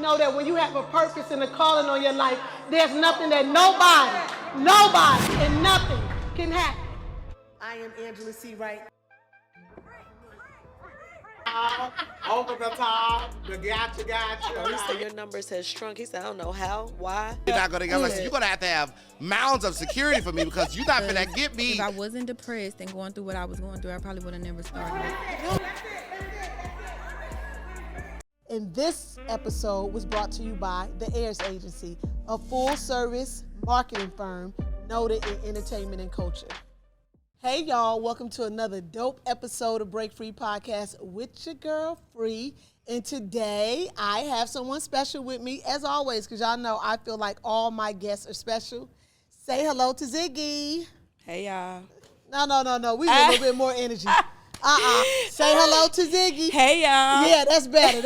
know that when you have a purpose and a calling on your life, there's nothing that nobody, and nothing can happen. I am Angela C. Wright. Over the top, the gotcha. He said your numbers has shrunk. He said, I don't know how, why. You're not gonna get you're gonna have to have mounds of security for me because you're not gonna get me. If I wasn't depressed and going through what I was going through, I probably would have never started. And this episode was brought to you by the Ayers Agency, a full-service marketing firm noted in entertainment and culture. Hey y'all, welcome to another dope episode of Break Phree Podcast with your girl Free. And today I have someone special with me, as always, because y'all know I feel like all my guests are special. Say hello to Ziggy. Hey y'all. No. We need a little bit more energy. Say hello to Ziggy. Hey y'all. Yeah, that's better.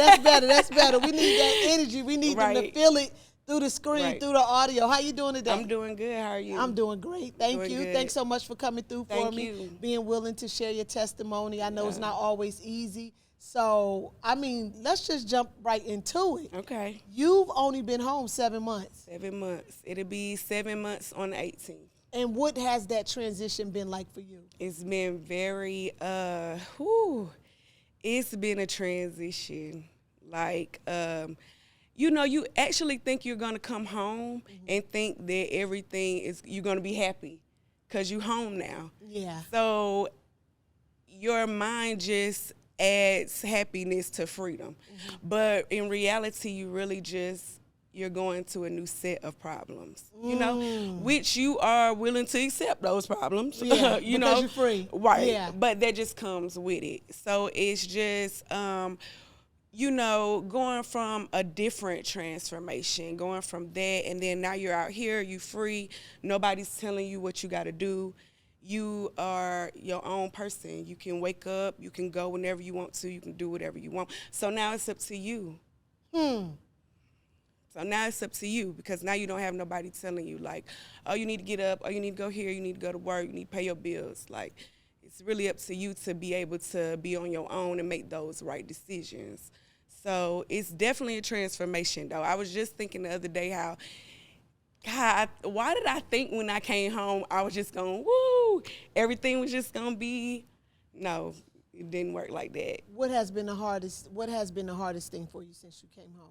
We need that energy. We need them to feel it through the screen, through the audio. How you doing today? I'm doing good. How are you? I'm doing great. Thank you. Good. Thanks so much for coming through for me. You. Being willing to share your testimony. I know it's not always easy. So, let's just jump right into it. Okay. You've only been home 7 months. 7 months. It'll be 7 months on the 18th. And what has that transition been like for you? It's been very, it's been a transition. Like, you actually think you're going to come home and think that you're going to be happy because you're home now. Yeah. So your mind just adds happiness to freedom. But in reality, you're going to a new set of problems, which you are willing to accept those problems, because you're free. Right. Yeah. But that just comes with it. So it's just, going from a different transformation, going from that, and then now you're out here, you're free, nobody's telling you what you got to do. You are your own person. You can wake up, you can go whenever you want to, you can do whatever you want. So now it's up to you. So now it's up to you because now you don't have nobody telling you like, oh, you need to get up, oh, you need to go here, you need to go to work, you need to pay your bills. Like, it's really up to you to be able to be on your own and make those right decisions. So it's definitely a transformation, though. I was just thinking the other day how, God, why did I think when I came home I was just going, woo, everything was just going to be, no, it didn't work like that. What has been the hardest thing for you since you came home?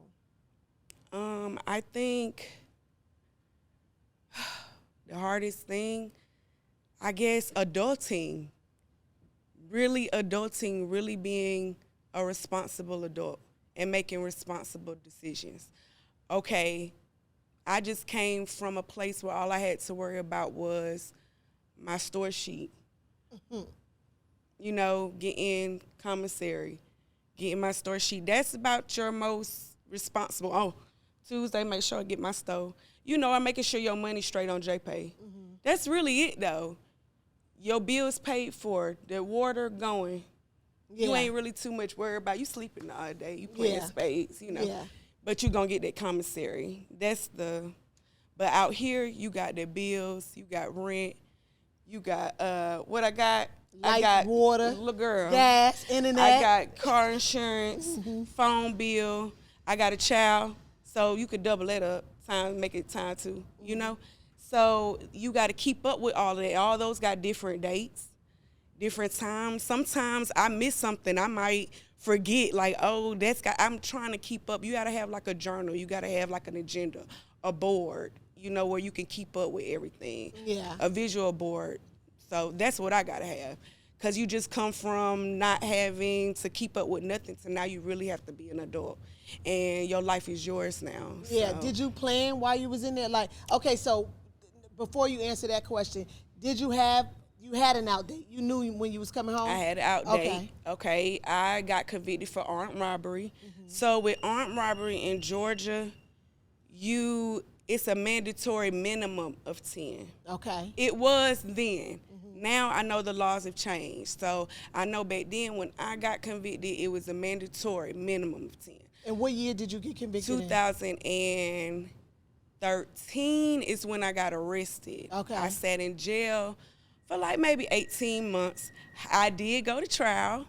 I think the hardest thing, I guess, adulting, really being a responsible adult and making responsible decisions. Okay, I just came from a place where all I had to worry about was my store sheet. Getting commissary, getting my store sheet. That's about your most responsible. Oh, Tuesday, make sure I get my stove. I'm making sure your money's straight on JPay. That's really it, though. Your bills paid for, the water going. Yeah. You ain't really too much worried about. You sleeping all day. You playing spades, Yeah. But you going to get that commissary. But out here, you got the bills. You got rent. You got, what I got? I got water, little girl, gas, internet. I got car insurance, phone bill. I got a child. So you could double that up, make it time two, So you got to keep up with all of that. All those got different dates, different times. Sometimes I miss something. I might forget, like, oh, I'm trying to keep up. You got to have like a journal. You got to have like an agenda, a board, where you can keep up with everything. Yeah. A visual board. So that's what I got to have. Because you just come from not having to keep up with nothing to now you really have to be an adult. And your life is yours now. Yeah. So. Did you plan while you was in there? Like, okay, so before you answer that question, you had an out date? You knew when you was coming home? I had an out date. Okay. I got convicted for armed robbery. So with armed robbery in Georgia, it's a mandatory minimum of 10. Okay. It was then. Now I know the laws have changed. So I know back then when I got convicted, it was a mandatory minimum of 10. And what year did you get convicted 2013 is when I got arrested. Okay. I sat in jail for like maybe 18 months. I did go to trial.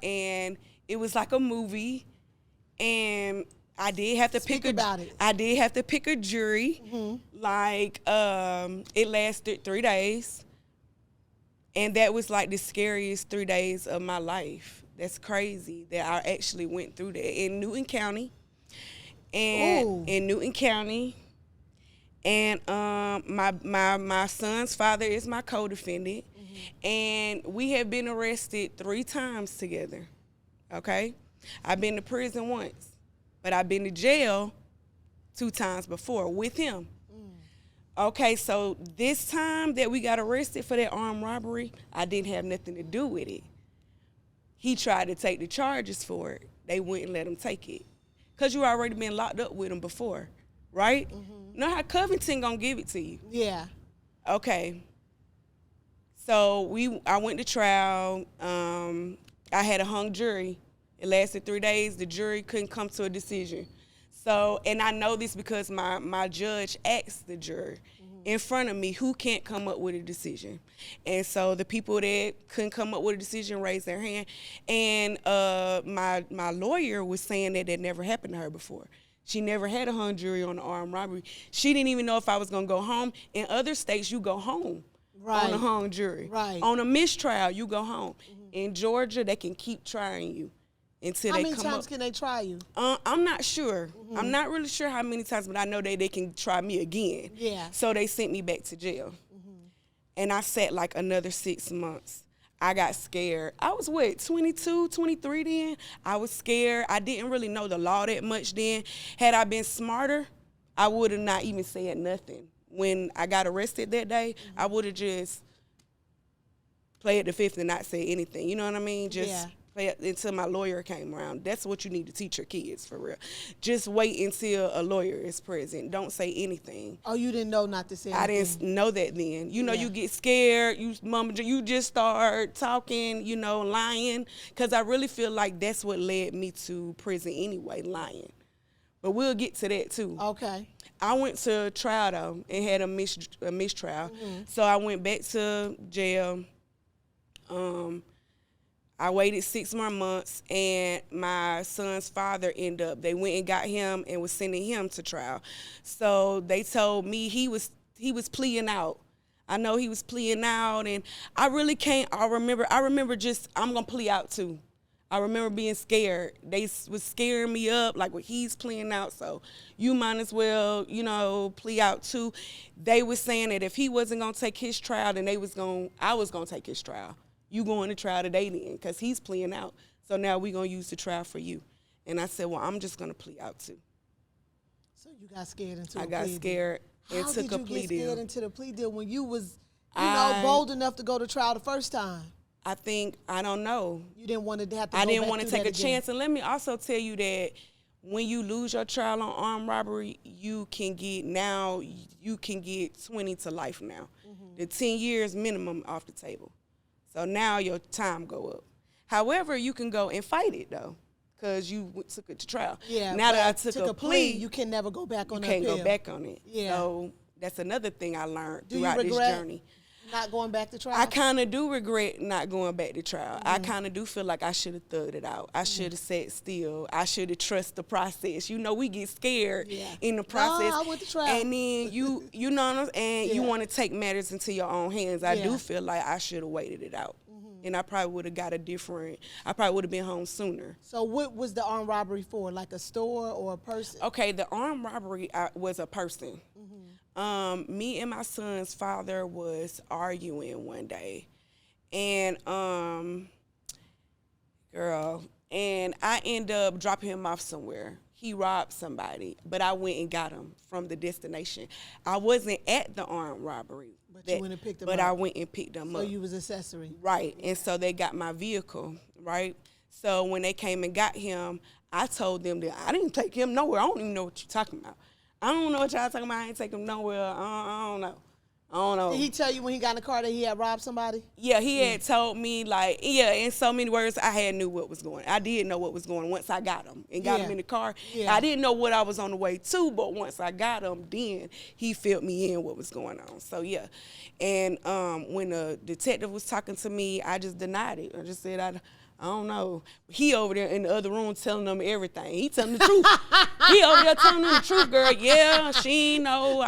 And it was like a movie. And I did have to Speak pick about it. I did have to pick a jury. Like, it lasted 3 days. And that was like the scariest 3 days of my life. That's crazy that I actually went through that in Newton County. And in Newton County. And my son's father is my co-defendant. And we have been arrested 3 times together. Okay? I've been to prison once, but I've been to jail 2 times before with him. Okay, so this time that we got arrested for that armed robbery, I didn't have nothing to do with it. He tried to take the charges for it. They wouldn't let him take it. Because you already been locked up with him before, right? You know how Covington gonna give it to you? Yeah. Okay. So I went to trial. I had a hung jury. It lasted 3 days. The jury couldn't come to a decision. So, and I know this because my judge asked the juror in front of me who can't come up with a decision. And so the people that couldn't come up with a decision raised their hand. And my lawyer was saying that never happened to her before. She never had a hung jury on an armed robbery. She didn't even know if I was going to go home. In other states, you go home on a hung jury. Right. On a mistrial, you go home. In Georgia, they can keep trying you until they come up. How many times can they try you? I'm not sure. I'm not really sure how many times, but I know they can try me again. Yeah. So they sent me back to jail. And I sat like another 6 months. I got scared. I was, 22, 23 then? I was scared. I didn't really know the law that much then. Had I been smarter, I would have not even said nothing. When I got arrested that day, I would have just played the fifth and not say anything. You know what I mean? Just play it until my lawyer came around. That's what you need to teach your kids, for real. Just wait until a lawyer is present. Don't say anything. Oh, you didn't know not to say anything? I didn't know that then. You know, you get scared. You just start talking, lying. Because I really feel like that's what led me to prison anyway, lying. But we'll get to that too. Okay. I went to trial though and had a mistrial. So I went back to jail. I waited 6 more months, and my son's father they went and got him and was sending him to trial. So they told me he was pleading out. I know he was pleading out, and I really can't. I remember just, I'm gonna plea out too. I remember being scared. They was scaring me up, like, well, he's pleading out, so you might as well, plea out too. They was saying that if he wasn't gonna take his trial, then I was gonna take his trial. You going to trial today then, because he's pleading out. So now we're going to use the trial for you. And I said, well, I'm just going to plea out too. So you got scared into a plea deal. I got scared and took a plea deal. How did you get scared into the plea deal when you was, bold enough to go to trial the first time? I don't know. You didn't want to have to I didn't want to take a chance. And let me also tell you that when you lose your trial on armed robbery, you can get 20 to life now. The 10 years minimum off the table. So now your time go up. However, you can go and fight it though, because you took it to trial. Yeah. Now that I took a plea, you can never go back on that. You can't go back on it. Yeah. So that's another thing I learned throughout this journey. Not going back to trial? I kind of do regret not going back to trial. I kind of do feel like I should have thugged it out. I should have sat still. I should have trusted the process. We get scared in the process. No, I went to trial. And then you know what I'm saying? You want to take matters into your own hands. I do feel like I should have waited it out. And I probably would have I probably would have been home sooner. So what was the armed robbery for? Like a store or a person? Okay, the armed robbery was a person. Me and my son's father was arguing one day. And, and I ended up dropping him off somewhere. He robbed somebody, but I went and got him from the destination. I wasn't at the armed robbery. But you went and picked him up. But I went and picked him up. So you was accessory. Right, and so they got my vehicle, right? So when they came and got him, I told them that I didn't take him nowhere. I don't even know what you're talking about. I don't know what y'all talking about. I ain't take him nowhere. I don't know. Did he tell you when he got in the car that he had robbed somebody? Yeah, he had told me, in so many words, I knew what was going on. I did know what was going on once I got him and got him in the car. Yeah. I didn't know what I was on the way to, but once I got him, then he filled me in what was going on. So, yeah. And when the detective was talking to me, I just denied it. I just said, I don't know. He over there in the other room telling them everything. He telling the truth. He over there telling them the truth, girl. Yeah, she ain't know.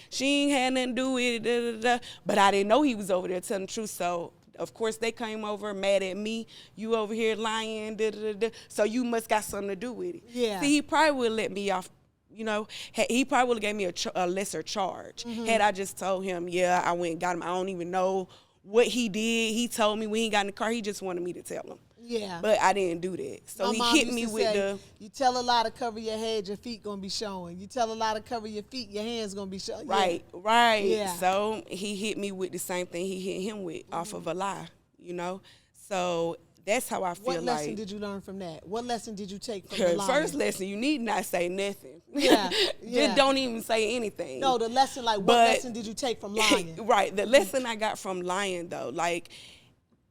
She ain't had nothing to do with it. Da, da, da. But I didn't know he was over there telling the truth. So, of course, they came over mad at me. You over here lying. Da, da, da, da. So you must got something to do with it. Yeah. See, he probably would let me off. You know, he probably would have gave me a lesser charge. Had I just told him, yeah, I went and got him. I don't even know what he did. He told me when he got in the car, he just wanted me to tell him. Yeah. But I didn't do that. So My mom he hit used me to with say, you tell a lie to cover your head, your feet gonna be showing. You tell a lie to cover your feet, your hands gonna be showing. Right, right. Yeah. So he hit me with the same thing he hit him with off of a lie, you know? So that's how I feel What lesson like. did you learn from that? What lesson did you take from the lying? First lesson, you need not say nothing. Yeah, yeah. Just don't even say anything. No, the lesson, like, what lesson did you take from lying? Right. The lesson I got from lying, though, like,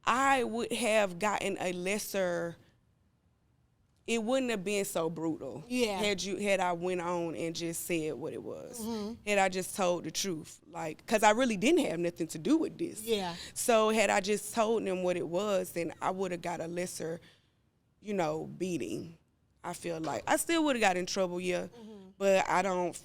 I would have gotten a lesser. It wouldn't have been so brutal. Yeah. Had I went on and just said what it was. Had I just told the truth, like, because I really didn't have nothing to do with this. Yeah. So had I just told them what it was, then I would have got a lesser, you know, beating. I feel like I still would have got in trouble, yeah. But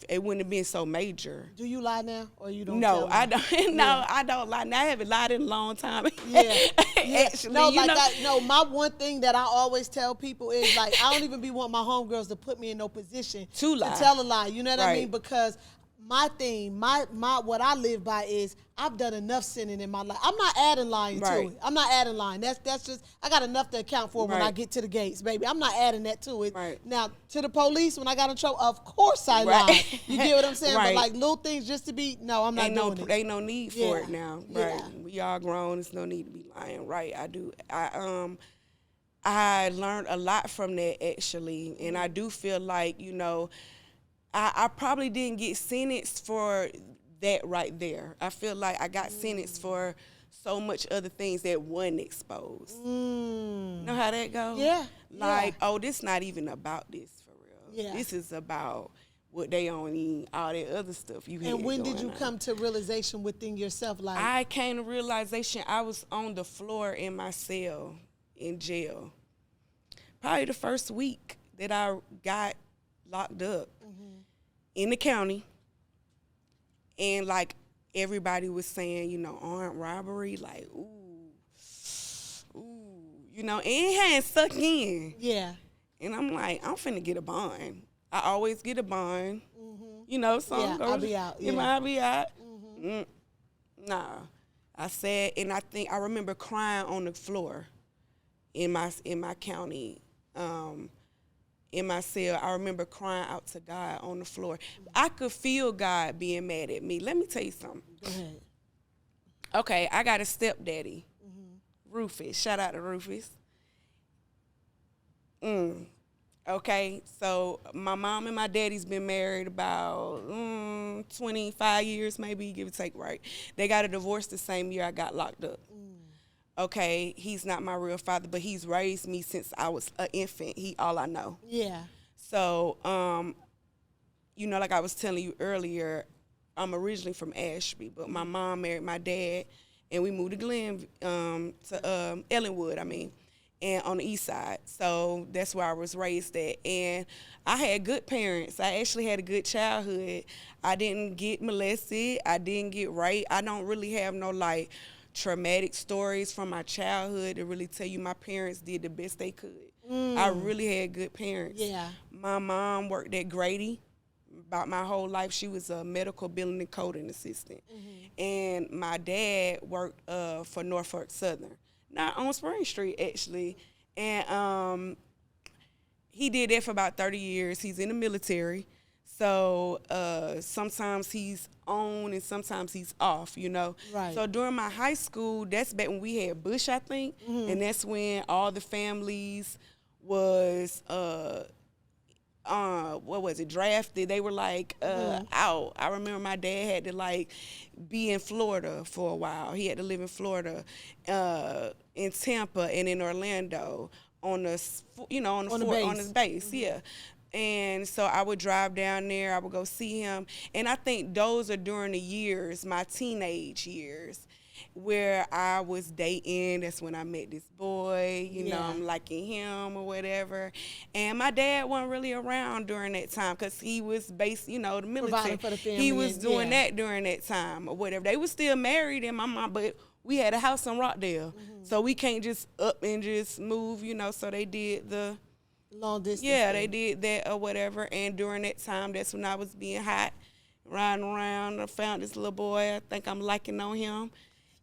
it wouldn't have been so major. Do you lie now, or you don't? No, tell I them? don't. No, I don't lie. Now I haven't lied in a long time. Yeah. Actually, no, you like know. my one thing that I always tell people is, like, I don't even be wanting my homegirls to put me in no position To lie. tell a lie. You know what I Right. mean? Because my thing, my what I live by is I've done enough sinning in my life. I'm not adding lying Right. to it. I'm not adding lying. That's just, I got enough to account for when Right. I get to the gates, baby. I'm not adding that to it. Right. Now, to the police, when I got in trouble, of course I Right. lied. You get what I'm saying? Right. But like little things just to be, no, I'm not doing it. Ain't no need for it Yeah. now. Yeah. Right. We all grown. There's no need to be lying. Right. I learned a lot from that, actually, and I do feel like, you know, I probably didn't get sentenced for that right there. I feel like I got sentenced for so much other things that wasn't exposed. Know how that goes? Yeah, Like, yeah. oh, this not even about this for real. Yeah. This is about what they on and all that other stuff you had And when did going you on. come to realization within yourself, like, I came to realization I was on the floor in my cell in jail. Probably the first week that I got locked up in the county. And like everybody was saying, you know, armed robbery, like, ooh, you know, and it hadn't stuck in. yeah, And I'm like, I'm finna get a bond. I always get a bond. You know, so Yeah, I'll be out, yeah. I'll be out. Nah. I said, and I remember crying on the floor in my county, in my cell. I remember crying out to God on the floor. I could feel God being mad at me. Let me tell you something. go ahead. Okay, I got a stepdaddy, Rufus. Shout out to Rufus. Okay, so my mom and my daddy's been married about 25 years, maybe, give or take, right? They got a divorce the same year I got locked up. Okay, he's not my real father, but he's raised me since I was an infant. He all I know. Yeah, So, you know, like I was telling you earlier, I'm originally from Ashby, but my mom married my dad, and we moved to Ellenwood, and on the east side. So that's where I was raised at. And I had good parents. I actually had a good childhood. I didn't get molested. I didn't get raped. I don't really have no, like, traumatic stories from my childhood to really tell you my parents did the best they could. I really had good parents. Yeah. My mom worked at Grady. About my whole life, she was a medical billing and coding assistant. And my dad worked for Norfolk Southern, not on Spring Street, actually. And he did that for about 30 years. He's in the military. So sometimes he's on and sometimes he's off, you know. Right. So during my high school, that's back when we had Bush, I think. And that's when all the families was drafted. They were like out. I remember my dad had to like be in Florida for a while. He had to live in Florida, in Tampa and in Orlando on the base. Yeah. And so I would drive down there. I would go see him. And I think those are during the years, my teenage years. where I was dating. That's when I met this boy, you know, I'm liking him or whatever. And my dad wasn't really around during that time because he was based, you know, the military. Providing for the family. He was doing that during that time or whatever. They were still married and my mom, but we had a house in Rockdale. So we can't just up and just move, you know, so they did the long distance. Yeah, they did that or whatever. And during that time, that's when I was being hot, riding around. I found this little boy. I think I'm liking on him.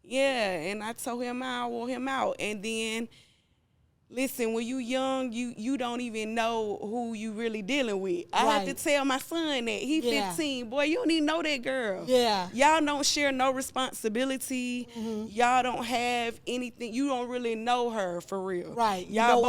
Yeah, and I told him I wore him out. And then, listen, when you young, you don't even know who you really dealing with. I had to tell my son that. He 15. Boy, you don't even know that girl. Yeah. Y'all don't share no responsibility. Y'all don't have anything. You don't really know her for real. Right. Y'all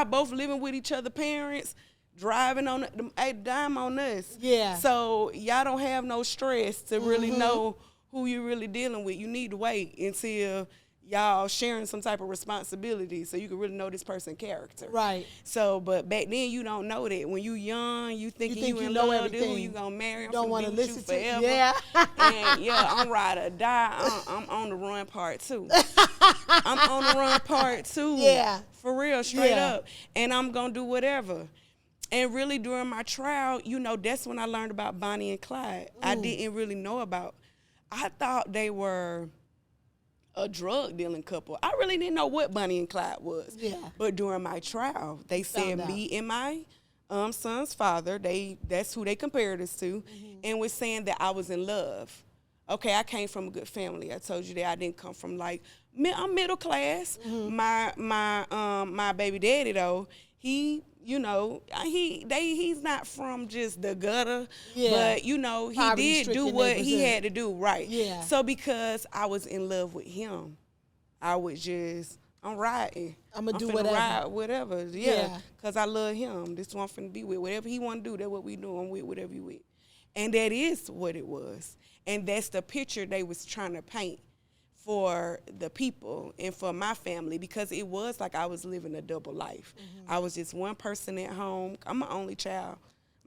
both living with each other parents, driving on a dime on us. Yeah. So y'all don't have no stress to really know who you're really dealing with. You need to wait until y'all sharing some type of responsibility so you can really know this person's character. Right. So, but back then you don't know that. When you young, you thinking you in love with who you gonna marry. I'm don't want to listen you forever. to. Yeah. And I'm ride or die. I'm on the run part 2. I'm on the run part 2. Yeah. For real, straight up. And I'm gonna do whatever. And really during my trial, you know, that's when I learned about Bonnie and Clyde. I didn't really know about. I thought they were a drug dealing couple. I really didn't know what Bonnie and Clyde was. Yeah. But during my trial, they said me and my son's father, that's who they compared us to, and was saying that I was in love. Okay, I came from a good family. I told you that I didn't come from I'm middle class. My baby daddy though, he, you know, he's not from just the gutter, but you know, he did do what he had to do, right? Yeah. So because I was in love with him, I was just, I'm riding. I'm gonna do whatever. Ride whatever, because I love him. This one finna be with. Whatever he wanna do, that's what we do. I'm with whatever you with. And that is what it was. And that's the picture they was trying to paint for the people and for my family, because it was like I was living a double life. I was just one person at home. I'm an only child.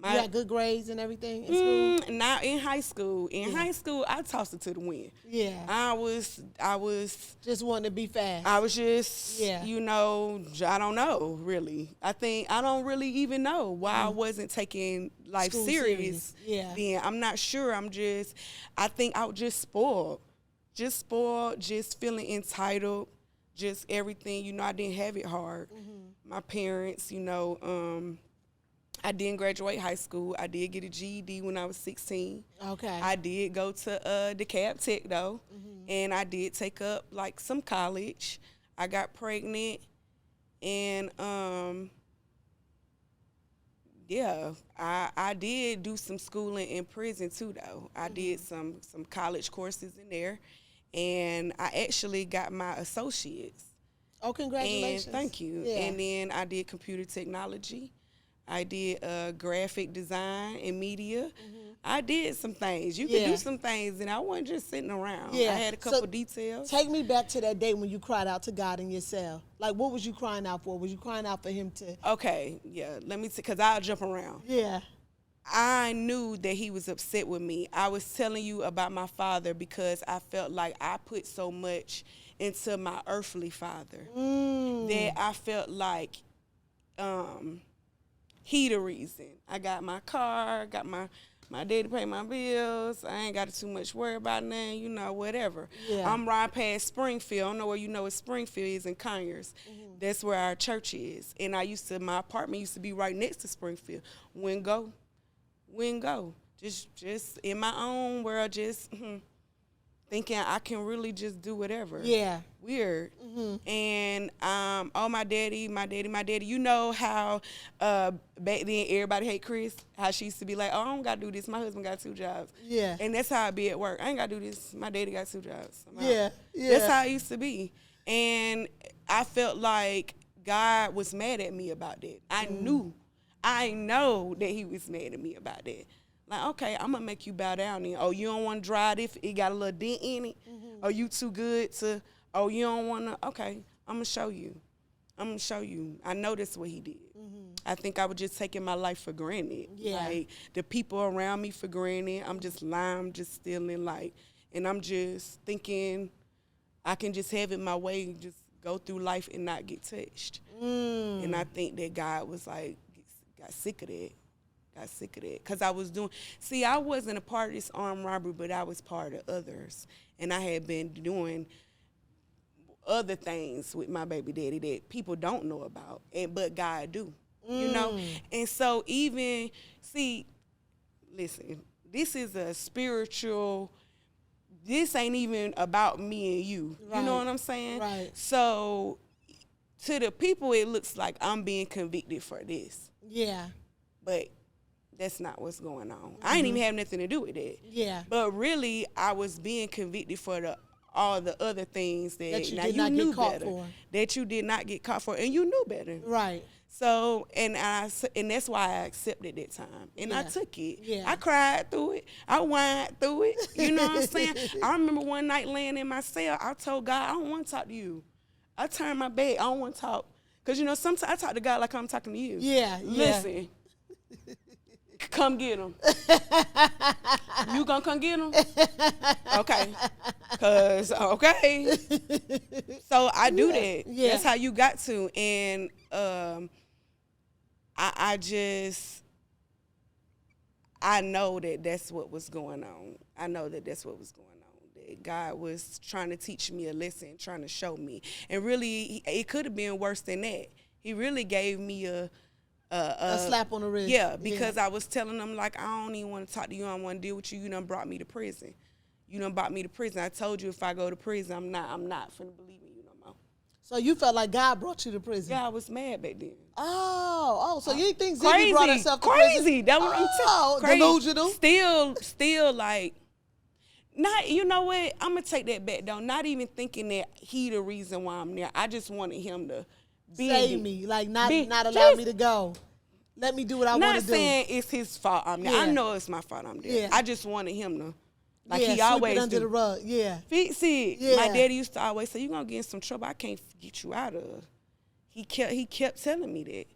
You had good grades and everything in school? Not in high school. In high school, I tossed it to the wind. Yeah. I was just wanting to be fast. I was just, you know, I don't know, really. I don't really even know why I wasn't taking life serious. Yeah. Then I'm not sure. I think I was just spoiled. Just feeling entitled, just everything. You know, I didn't have it hard. My parents, you know, I didn't graduate high school. I did get a GED when I was 16. Okay. I did go to DeKalb Tech, though, and I did take up, like, some college. I got pregnant, and, I did do some schooling in prison, too, though. I did some college courses in there. And I actually got my associates. Oh, congratulations. And thank you. Yeah. And then I did computer technology. I did graphic design and media. I did some things. You could do some things, and I wasn't just sitting around. I had a couple details. Take me back to that day when you cried out to God in your cell. Like, what was you crying out for? Was you crying out for him to? Okay, let me see, because I'll jump around. Yeah. I knew that he was upset with me. I was telling you about my father because I felt like I put so much into my earthly father that I felt like he the reason. I got my car, got my daddy pay my bills. I ain't got too much worry about nothing, you know, whatever. Yeah. I'm riding past Springfield. I don't know where you know what Springfield is in Conyers. That's where our church is. And my apartment used to be right next to Springfield. Wouldn't go. Just in my own world, just thinking I can really just do whatever. Yeah. Weird. And my daddy. You know how back then everybody hate Chris? How she used to be like, oh, I don't got to do this. My husband got 2 jobs. Yeah. And that's how it be at work. I ain't got to do this. My daddy got 2 jobs. Yeah. That's how it used to be. And I felt like God was mad at me about that. I know that he was mad at me about that. Like, okay, I'm going to make you bow down then. Oh, you don't want to drive it? It got a little dent in it? Oh, you too good to, oh, you don't want to? Okay, I'm going to show you. I know that's what he did. I think I was just taking my life for granted. Yeah. Like, the people around me for granted. I'm just lying, I'm just stealing, like, And I'm just thinking I can just have it my way, just go through life and not get touched. And I think that God was like, got sick of that. Because I was I wasn't a part of this armed robbery, but I was part of others. And I had been doing other things with my baby daddy that people don't know about, but God do, you know? And so listen, this is a spiritual, this ain't even about me and you. Right. You know what I'm saying? Right. So to the people, it looks like I'm being convicted for this. Yeah. But that's not what's going on. I ain't even have nothing to do with it. Yeah. But really, I was being convicted for all the other things that you now did you not knew get caught better. for. That you did not get caught for, and you knew better. Right. So, and that's why I accepted that time. And I took it. Yeah. I cried through it. I whined through it. You know what I'm saying? I remember one night laying in my cell, I told God, I don't want to talk to you. I turned my bed, I don't want to talk. Because, you know, sometimes I talk to God like I'm talking to you. Yeah. Listen. Come get him. You gonna come get him? Okay. Okay. So I do that. Yeah. That's how you got to. And I know that that's what was going on. That God was trying to teach me a lesson, trying to show me. And really, it could have been worse than that. He really gave me a slap on the wrist. Yeah, because I was telling them, like, I don't even want to talk to you. I don't want to deal with you. You done brought me to prison. I told you if I go to prison, I'm not finna believe in you no more. So you felt like God brought you to prison? Yeah, I was mad back then. Oh, so you think Ziggy brought herself to prison? Crazy. That's what I'm saying. Delusional. Still like, not, you know what? I'm going to take that back, though. Not even thinking that he the reason why I'm there. I just wanted him to save me, like not allow me to go. Let me do what I want to do. Not saying it's his fault I'm there. I know it's my fault I'm there. Yeah. I just wanted him to, like he always it under do. the rug. Yeah. Fix it. Yeah. My daddy used to always say, "You gonna get in some trouble I can't get you out of." He kept telling me that,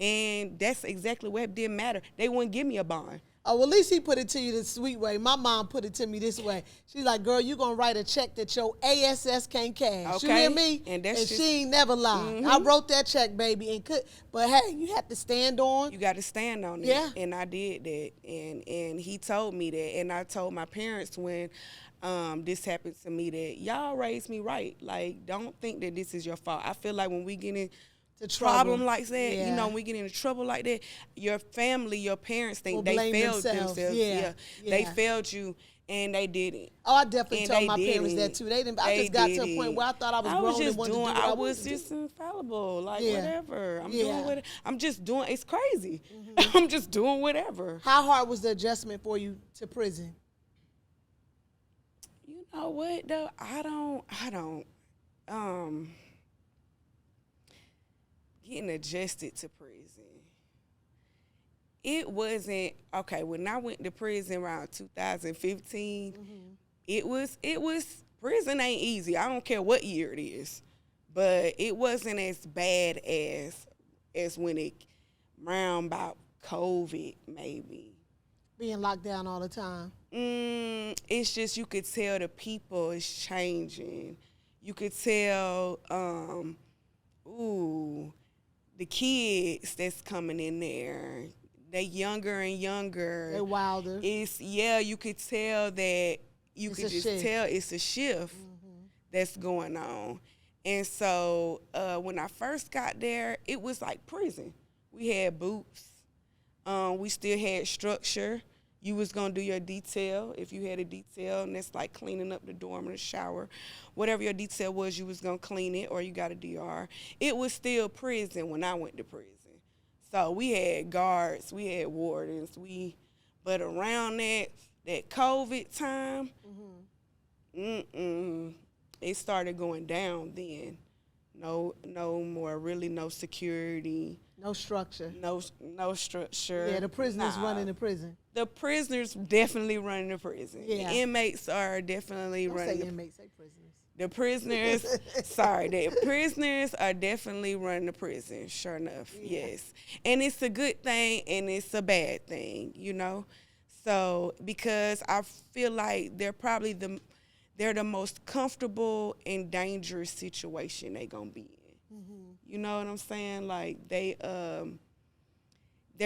and that's exactly what it didn't matter. They wouldn't give me a bond. Oh, well, at least he put it to you the sweet way. My mom put it to me this way. She's like, girl, you going to write a check that your ASS can't cash. Okay. You hear me? And she ain't never lied. I wrote that check, baby. But, hey, you have to stand on. You got to stand on it. Yeah. And I did that. And he told me that. And I told my parents when this happened to me that y'all raised me right. Like, don't think that this is your fault. I feel like when we get in problem like that, you know, when we get into trouble like that, your family, your parents think they failed themselves. Yeah. They failed you, and they didn't. Oh, I definitely told my parents that too. They didn't. I just got to a point where I thought I was grown and wanted to do what I was just infallible, like whatever. I'm doing whatever. I'm just doing. It's crazy. I'm just doing whatever. How hard was the adjustment for you to prison? You know what though? I don't. Getting adjusted to prison. It wasn't okay when I went to prison around 2015. It was prison ain't easy. I don't care what year it is, but it wasn't as bad as when it round about COVID maybe. Being locked down all the time. It's just you could tell the people is changing. You could tell. The kids that's coming in there, they younger and younger. They wilder. You could tell that tell it's a shift that's going on. And so when I first got there, it was like prison. We had boots. We still had structure. You was going to do your detail if you had a detail, and that's like cleaning up the dorm or the shower. Whatever your detail was, you was going to clean it or you got a DR. It was still prison when I went to prison. So we had guards, we had wardens, but around that COVID time, it started going down then. No more, really no security. No structure. No structure. Yeah, the prisoners running the prison. The prisoners definitely running the prison. Yeah. The inmates are definitely running. Say inmates, say prisoners. The prisoners, the prisoners are definitely running the prison, sure enough, yes. And it's a good thing and it's a bad thing, you know? So, because I feel like they're probably they're the most comfortable and dangerous situation they gonna be in. Mm-hmm. You know what I'm saying? Like they're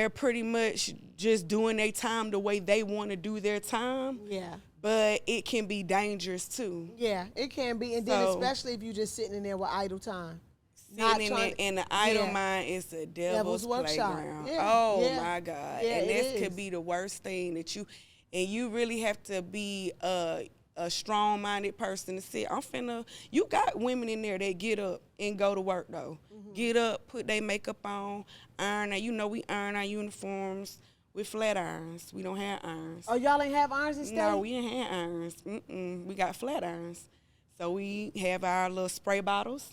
pretty much just doing their time the way they want to do their time. Yeah. But it can be dangerous too. Yeah, it can be, and then especially if you're just sitting in there with idle time. Sitting in the idle mind is the devil's playground. Yeah, my God. Yeah, and this could be the worst thing that you really have to be a strong-minded person to sit. You got women in there that get up and go to work, though. Mm-hmm. Get up, put their makeup on, iron. We iron our uniforms with flat irons. We don't have irons. Oh, y'all ain't have irons instead? No, we ain't have irons. We got flat irons. So we have our little spray bottles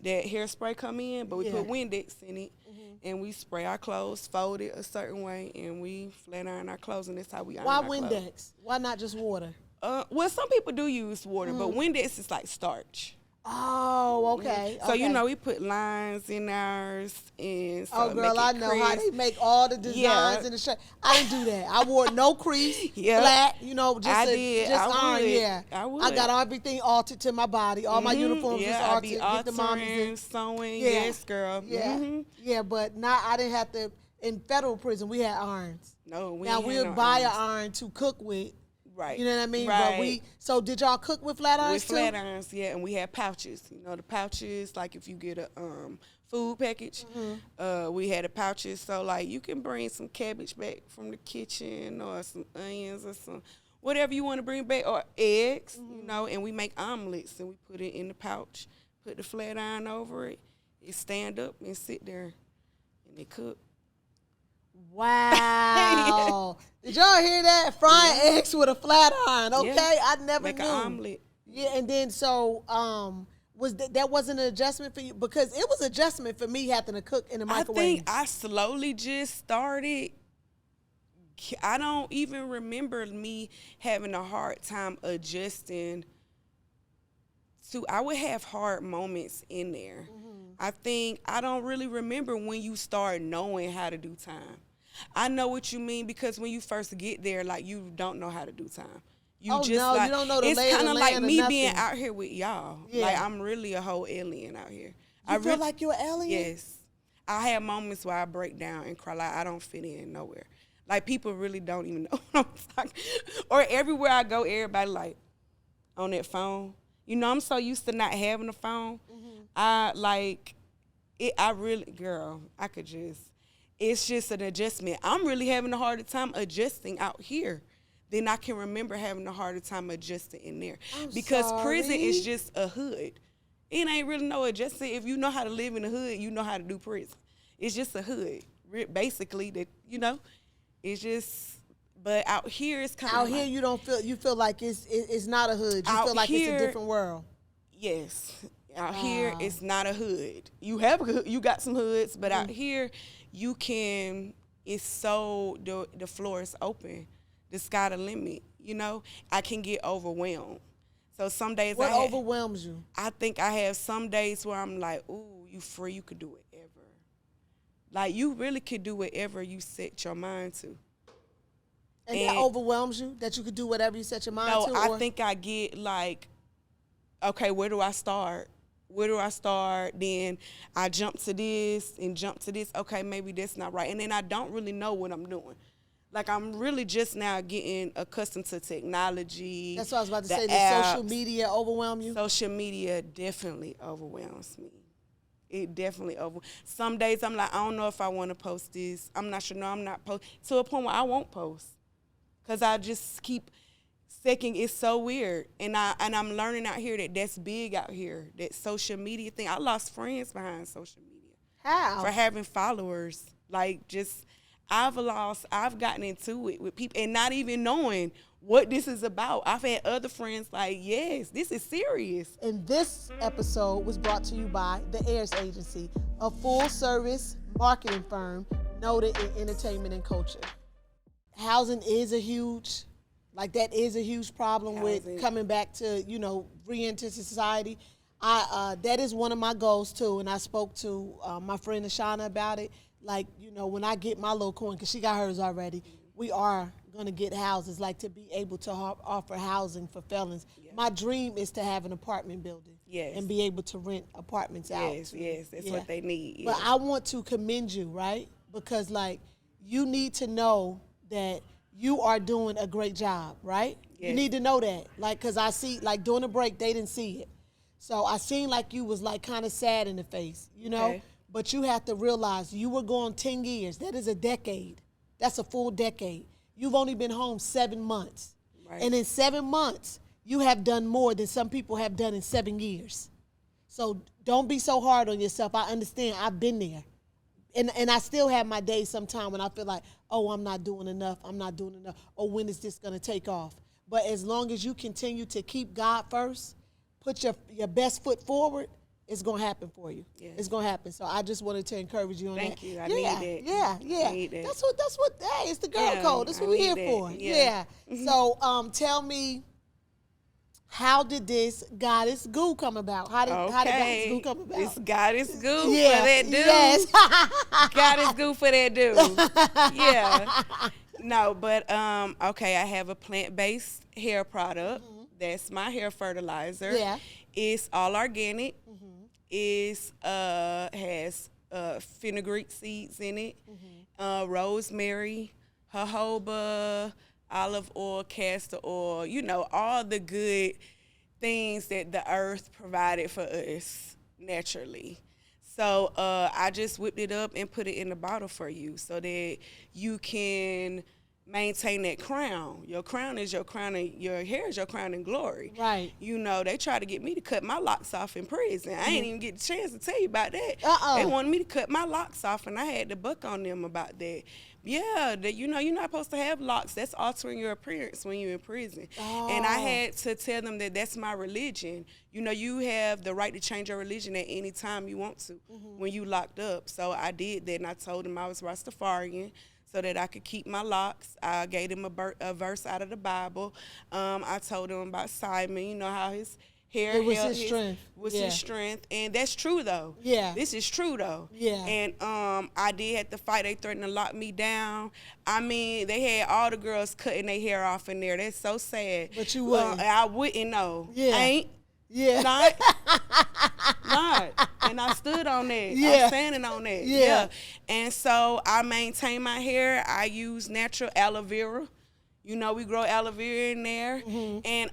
that hairspray come in, but we put Windex in it, and we spray our clothes, fold it a certain way, and we flat iron our clothes, and that's how we iron our clothes. Why Windex? Why not just water? Well, some people do use water, but Windex is like starch. Oh, okay. So, we put lines in ours. And so girl, I know how they make all the designs in the shirt. I didn't do that. I wore no crease, flat, just iron. Yeah, I would. I got everything altered to my body. All my uniforms was altered. Get the mommies sewing. Yes, girl. Yeah, yeah, but I didn't have to. In federal prison, we had irons. No, we now we'll buy an iron to cook with. Right. You know what I mean? Right. But so did y'all cook with flat irons too? With flat irons, yeah, and we had pouches. The pouches, like if you get a food package, we had the pouches. So like you can bring some cabbage back from the kitchen or some onions or some whatever you want to bring back, or eggs, and we make omelets and we put it in the pouch, put the flat iron over it, it stand up and sit there and it cook. Wow. Did y'all hear that? Frying eggs with a flat iron, okay? I never knew. Make an omelet. Yeah, and then so that wasn't an adjustment for you? Because it was an adjustment for me having to cook in the microwave. I think I slowly just started. I don't even remember me having a hard time adjusting to, I would have hard moments in there. I don't really remember when you start knowing how to do time. I know what you mean, because when you first get there, like, you don't know how to do time. You you don't know the it's lay of kind the of like land or me nothing. being out here with y'all. Yeah. Like, I'm really a whole alien out here. You feel like you're an alien? Yes. I have moments where I break down and cry, like I don't fit in nowhere. Like, people really don't even know what I'm talking. Or everywhere I go, everybody like on that phone. I'm so used to not having a phone. It's just an adjustment. I'm really having a harder time adjusting out here than I can remember having a harder time adjusting in there. Because prison is just a hood. It ain't really no adjustment. If you know how to live in the hood, you know how to do prison. It's just a hood, basically, that, it's just, but out here it's kind of out here you feel like it's not a hood. You feel like it's a different world. Yes. Out here it's not a hood. You got some hoods, but out here it's so, the floor is open. The sky the limit, I can get overwhelmed. So some days What overwhelms you? I think I have some days where I'm like, ooh, you free, you could do whatever. Like, you really could do whatever you set your mind to. And that overwhelms you, that you could do whatever you set your mind to? No, I think I get like, okay, where do I start? Then I jump to this and jump to this. Okay, maybe that's not right. And then I don't really know what I'm doing. Like, I'm really just now getting accustomed to technology. That's what I was about to say. Does social media overwhelm you? Social media definitely overwhelms me. It definitely Some days I'm like, I don't know if I want to post this. I'm not sure. No, I'm not post. To a point where I won't post. Because I just keep thinking it's so weird. And I'm learning out here that's big out here. That social media thing. I lost friends behind social media. How? For having followers. Like, just... I've gotten into it with people and not even knowing what this is about. I've had other friends like, yes, this is serious. And this episode was brought to you by the Ayers Agency, a full-service marketing firm noted in entertainment and culture. Housing is a huge problem with coming back to, re-enter society. That is one of my goals too, and I spoke to my friend Ashana about it. Like, when I get my little coin, because she got hers already, we are going to get houses, like to be able to offer housing for felons. Yeah. My dream is to have an apartment building. Yes. And be able to rent apartments out. Yes, that's what they need. But I want to commend you, right? Because, like, you need to know that you are doing a great job, right? Yes. You need to know that. Like, because I see, like, during the break, they didn't see it. So I seen like you was, like, kind of sad in the face, you know? Okay. But you have to realize you were gone 10 years. That is a decade. That's a full decade. You've only been home 7 months. Right. And in 7 months, you have done more than some people have done in 7 years. So don't be so hard on yourself. I understand. I've been there. And I still have my days sometime when I feel like, oh, I'm not doing enough. I'm not doing enough. Or when is this going to take off? But as long as you continue to keep God first, put your best foot forward, it's going to happen for you. Yes. It's going to happen. So I just wanted to encourage you on that. Thank you. I need that. Yeah. I need that. That's what, hey, it's the girl code. That's what we're here for. Yeah. So tell me, how did this Goddess Goo come about? How did Goddess Goo come about? It's Goddess Goo for that dude. Yes. Goddess Goo for that dude. Yeah. No, but okay, I have a plant-based hair product. That's my hair fertilizer. Yeah. It's all organic. It's has fenugreek seeds in it, rosemary, jojoba, olive oil, castor oil, you know, all the good things that the earth provided for us naturally. So I just whipped it up and put it in the bottle for you so that you can maintain that crown. Your crown is your crown, and your hair is your crown and glory. Right. You know, they tried to get me to cut my locks off in prison. I ain't even get the chance to tell you about that. They wanted me to cut my locks off, and I had to buck on them about that. Yeah, you know, you're not supposed to have locks. That's altering your appearance when you're in prison. And I had to tell them that that's my religion. You know, you have the right to change your religion at any time you want to when you locked up. So I did that, and I told them I was Rastafarian so that I could keep my locks. I gave them a verse out of the Bible. I told them about Simon, you know, how his hair It was his strength. His strength. And that's true, though. Yeah. This is true, though. Yeah. And I did have to fight. They threatened to lock me down. I mean, they had all the girls cutting their hair off in there. That's so sad. But you wouldn't. I wouldn't know. Yeah. Ain't. Yeah. Not. And I stood on that. Yeah. I'm standing on that. Yeah. And so I maintain my hair. I use natural aloe vera. You know, we grow aloe vera in there. And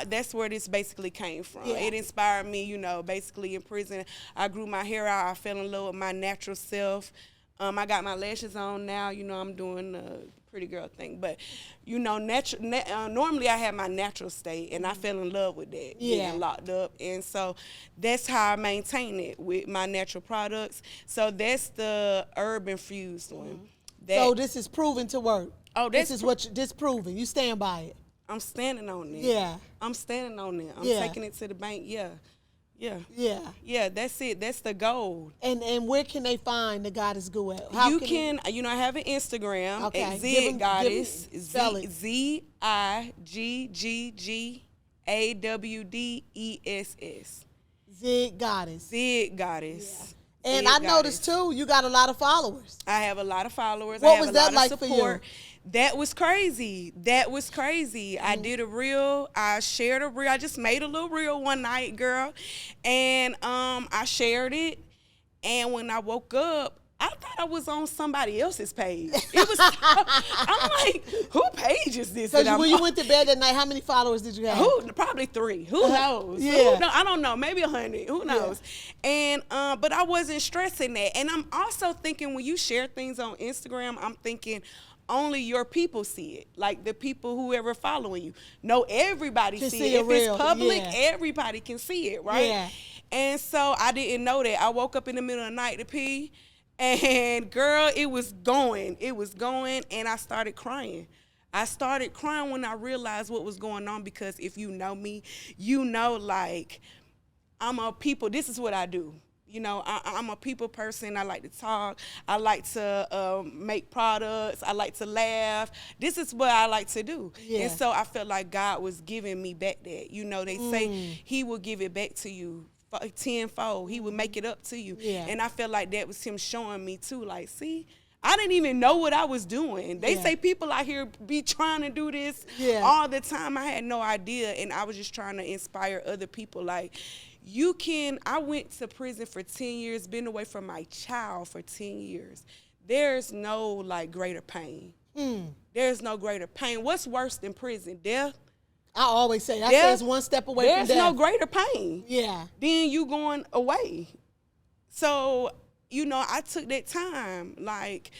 that's where this basically came from. Yeah. It inspired me, you know, basically in prison. I grew my hair out. I fell in love with my natural self. I got my lashes on now. You know, I'm doing the pretty girl thing. But, you know, normally I have my natural state, and I fell in love with that, getting locked up. And so that's how I maintain it with my natural products. So that's the herb-infused one. So this is proven to work. Oh, this is this proven. You stand by it. I'm standing on it. Yeah. I'm standing on it. I'm Yeah. taking it to the bank. Yeah. Yeah. Yeah, that's it. That's the goal. And where can they find the Goddess Goo at? You can, you know, I have an Instagram Okay. at Give 'em- Zig Goddess. spell it. ZIGGGAWDESS. Zig Goddess. Zig Goddess. And Zig I noticed Goddess. too, you got a lot of followers. I have a lot of followers. What I have was a that lot like of for support. you? That was crazy. I did a reel. I shared a reel. I just made a little reel one night, girl. And I shared it. And when I woke up, I thought I was on somebody else's page. It was, I'm like, who page is this? Because that I'm when you on? went to bed that night, how many followers did you have? Probably 3. Who knows? Yeah. I don't know. Maybe 100. Who knows? And but I wasn't stressing that. And I'm also thinking when you share things on Instagram, I'm thinking only your people see it. Like the people whoever following you. No, everybody Can see see it. it If real. it's public, Yeah. everybody can see it, right? Yeah. And so I didn't know that. I woke up in the middle of the night to pee. And girl, it was going, and I started crying. I started crying when I realized what was going on, because if you know me, you know, like, this is what I do. You know, I'm a people person. I like to talk. I like to make products. I like to laugh. This is what I like to do. Yeah. And so I felt like God was giving me back that. You know, they say he will give it back to you tenfold. He would make it up to you. Yeah. And I felt like that was him showing me too, like, see, I didn't even know what I was doing. They Yeah. say people out here be trying to do this all the time. I had no idea, and I was just trying to inspire other people. Like, I went to prison for 10 years, been away from my child for 10 years. There's no, like, greater pain. There's no greater pain. What's worse than prison? Death? I always say, I say it's one step away from death. There's no greater pain. Yeah. Then you going away. So, you know, I took that time. Like,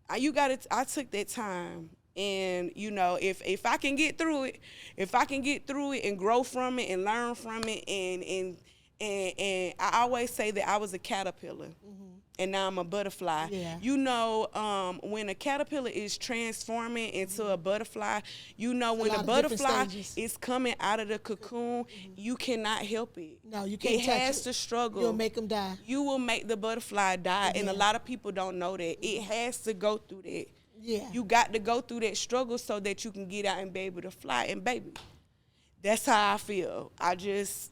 I took that time. And, you know, if I can get through it, and grow from it and learn from it, and I always say that I was a caterpillar. And now I'm a butterfly. Yeah. You know, when a caterpillar is transforming into a butterfly, you know, when the butterfly is coming out of the cocoon, you cannot help it. No, you can't touch it. It has to struggle. You'll make them die. You will make the butterfly die, and a lot of people don't know that. It has to go through that. Yeah. You got to go through that struggle so that you can get out and be able to fly. And, baby, that's how I feel. I just...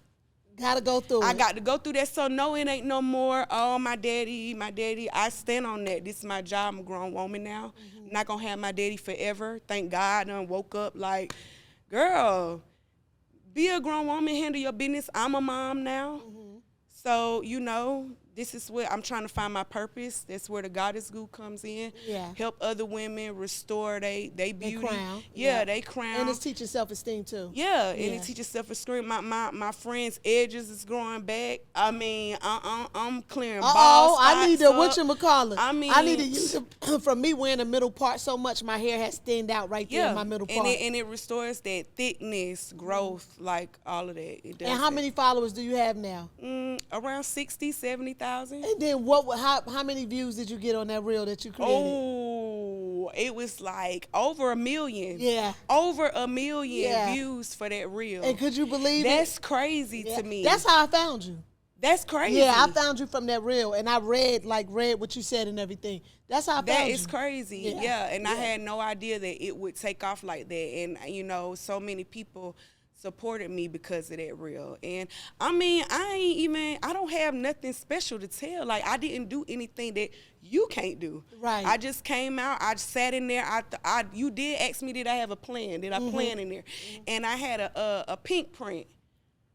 Gotta go through I got to go through that. So no, it ain't no more, oh, my daddy. I stand on that. This is my job. I'm a grown woman now. I'm not gonna have my daddy forever. Thank God. I done woke up like, girl, be a grown woman, handle your business. I'm a mom now. So, you know, this is where I'm trying to find my purpose. That's where the Goddess Goo comes in. Yeah. Help other women restore they beauty. crown. Yeah, they crown. And it's teaching self-esteem too. Yeah, and it teaches self-esteem. My friend's edges is growing back. I mean, I'm clearing bald spots I need to, up. whatchamacallit? I mean, I need to use it from me wearing the middle part so much my hair has thinned out right there in my middle part. And it restores that thickness, growth, like all of that. It does. And how many followers do you have now? Around 60, 70,000. And then how many views did you get on that reel that you created? Oh, it was like over 1 million. Yeah. Over 1 million views for that reel. And could you believe That's crazy to me. That's how I found you. That's crazy. Yeah, I found you from that reel, and I read what you said and everything. That's how I found you. That is crazy. Yeah. And I had no idea that it would take off like that. And, you know, so many people supported me because of that reel. And I mean, I don't have nothing special to tell. Like, I didn't do anything that you can't do. Right. I just came out, I sat in there, you did ask me, did I have a plan? Did I plan in there? And I had a pink print.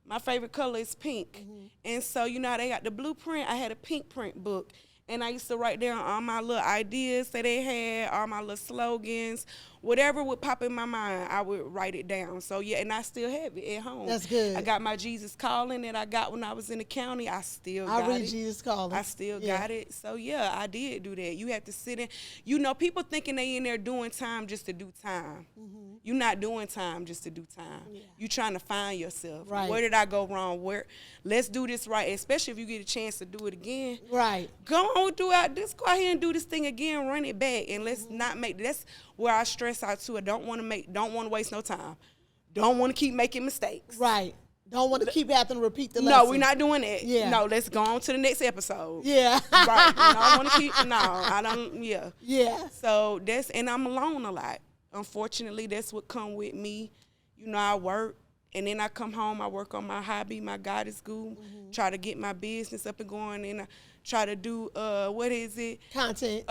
My favorite color is pink. And so, you know how they got the blueprint? I had a pink print book. And I used to write down all my little ideas that they had, all my little slogans, whatever would pop in my mind, I would write it down. So, yeah, and I still have it at home. That's good. I got my Jesus Calling that I got when I was in the county. I still got it. I read Jesus Calling. I still got it. So, yeah, I did do that. You have to sit in. You know, people thinking they in there doing time just to do time. You're not doing time just to do time. You trying to find yourself. Right. Where did I go wrong? Let's do this right, especially if you get a chance to do it again. Right. Go on, go out here and do this thing again, run it back, and let's not make. That's where I stress out too. I don't want to waste no time. Don't want to keep making mistakes. Right. Don't want to keep having to repeat the lesson. No, we're not doing that. Yeah. No, let's go on to the next episode. Yeah. Right. I want to keep. No, I don't. Yeah. Yeah. So and I'm alone a lot. Unfortunately, that's what come with me. You know, I work. And then I come home, I work on my hobby, my Goddess Goo, try to get my business up and going, and I try to do, Content.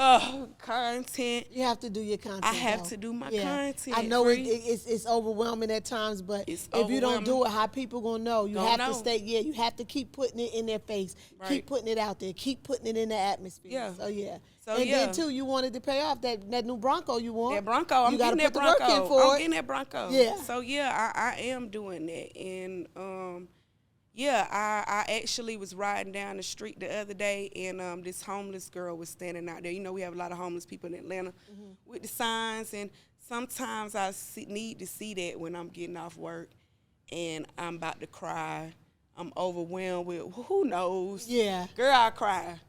Content. You have to do your content. I have to do my content. I know it's overwhelming at times, but if you don't do it, how people gonna know? You have to stay. Yeah, you have to keep putting it in their face, keep putting it out there, keep putting it in the atmosphere. Yeah. So yeah. So, and then too, you wanted to pay off that new Bronco you want. That Bronco, I'm getting that Bronco. I'm getting that Bronco. Yeah. So yeah, I am doing that, and I actually was riding down the street the other day, and this homeless girl was standing out there. You know, we have a lot of homeless people in Atlanta with the signs, and sometimes I need to see that when I'm getting off work, and I'm about to cry. I'm overwhelmed with who knows. Yeah. Girl, I cry.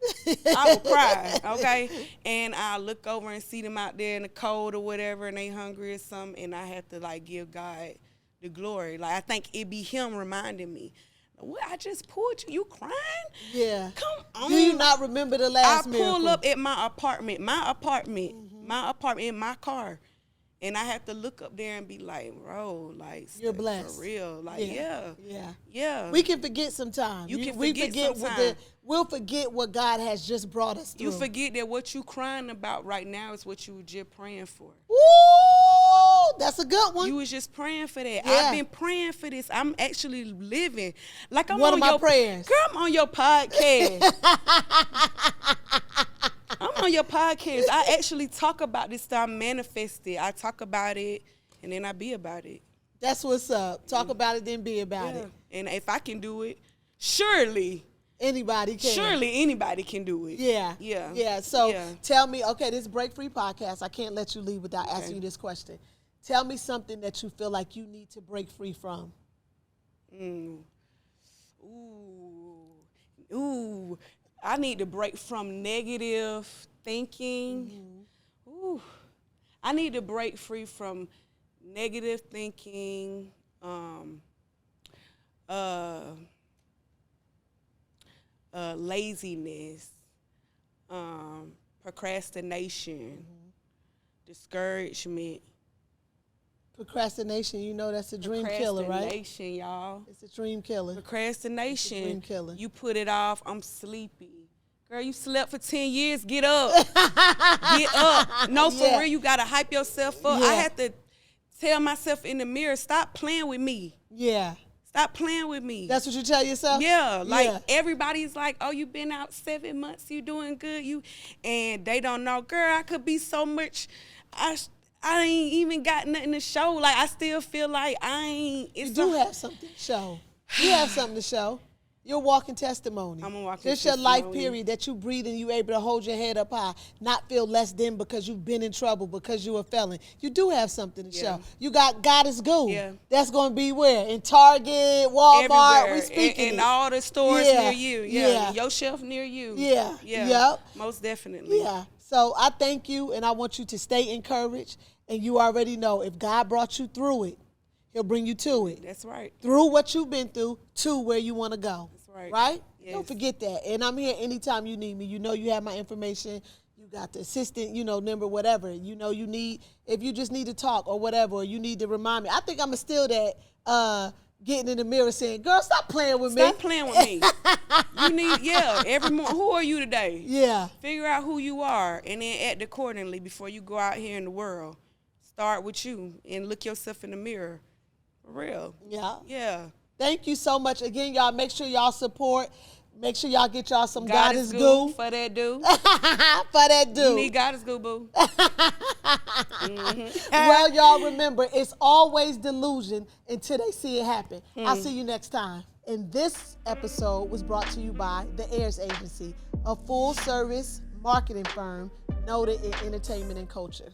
I will cry, okay? And I look over and see them out there in the cold or whatever, and they hungry or something, and I have to, like, give God the glory. Like, I think it be him reminding me, what, I just pulled you. You crying? Yeah. Come on. Do you not remember the last miracle? I pull up at my apartment in my car, And I have to look up there and be like, bro, like, you're blessed. For real. Like, yeah. We can forget sometimes. We forget sometimes. We'll forget what God has just brought us through. You forget that what you crying about right now is what you were just praying for. Ooh, that's a good one. You was just praying for that. Yeah. I've been praying for this. I'm actually living. Like I'm What on are my your prayers? Girl, I'm on your podcast. I'm on your podcast. I actually talk about this stuff. I manifest it. I talk about it, and then I be about it. That's what's up. Talk about it, then be about it. And if I can do it, surely anybody can. Surely anybody can do it. Yeah. So tell me, okay, this Break Phree podcast, I can't let you leave without asking you this question. Tell me something that you feel like you need to break free from. Ooh. I need to break from negative thinking. Ooh. I need to break free from negative thinking, laziness, procrastination, discouragement. Procrastination, you know that's a dream killer, right? Procrastination, y'all. It's a dream killer. Procrastination. It's a dream killer. You put it off, I'm sleepy. Girl, you slept for 10 years, get up. Get up. No, for real, you got to hype yourself up. I had to tell myself in the mirror, stop playing with me. Yeah. Stop playing with me. That's what you tell yourself? Yeah. Like, everybody's like, oh, you been out 7 months, you doing good. And they don't know, girl, I could be so much, I ain't even got nothing to show. Like, I still feel like I ain't. You do have something to show. You have something to show. You're a walking testimony. I'm a walking This testimony. your life period that you breathe and you able to hold your head up high, not feel less than because you've been in trouble, because you a felon. You do have something to show. You got God is good. Yeah. That's going to be where? In Target, Walmart, everywhere. we speaking in it. all the stores near you. Yeah. Your shelf near you. Yeah. Yeah. Yep. Most definitely. Yeah. So I thank you, and I want you to stay encouraged. And you already know if God brought you through it, he'll bring you to it. That's right. Through what you've been through to where you want to go. That's right. Right? Yes. Don't forget that. And I'm here anytime you need me. You know you have my information. You got the assistant, number, whatever. You know you need, if you just need to talk or whatever, or you need to remind me. I think I'm going to steal that getting in the mirror saying, girl, stop playing with me. Stop playing with me. You need, every morning. Who are you today? Yeah. Figure out who you are and then act accordingly before you go out here in the world. Start with you and look yourself in the mirror. For real. Yeah. Yeah. Thank you so much. Again, y'all, make sure y'all support. Make sure y'all get y'all some God is goo. For that do. For that do. You need God is goo, boo. Well, y'all remember, it's always delusion until they see it happen. I'll see you next time. And this episode was brought to you by the Heirs Agency, a full-service marketing firm noted in entertainment and culture.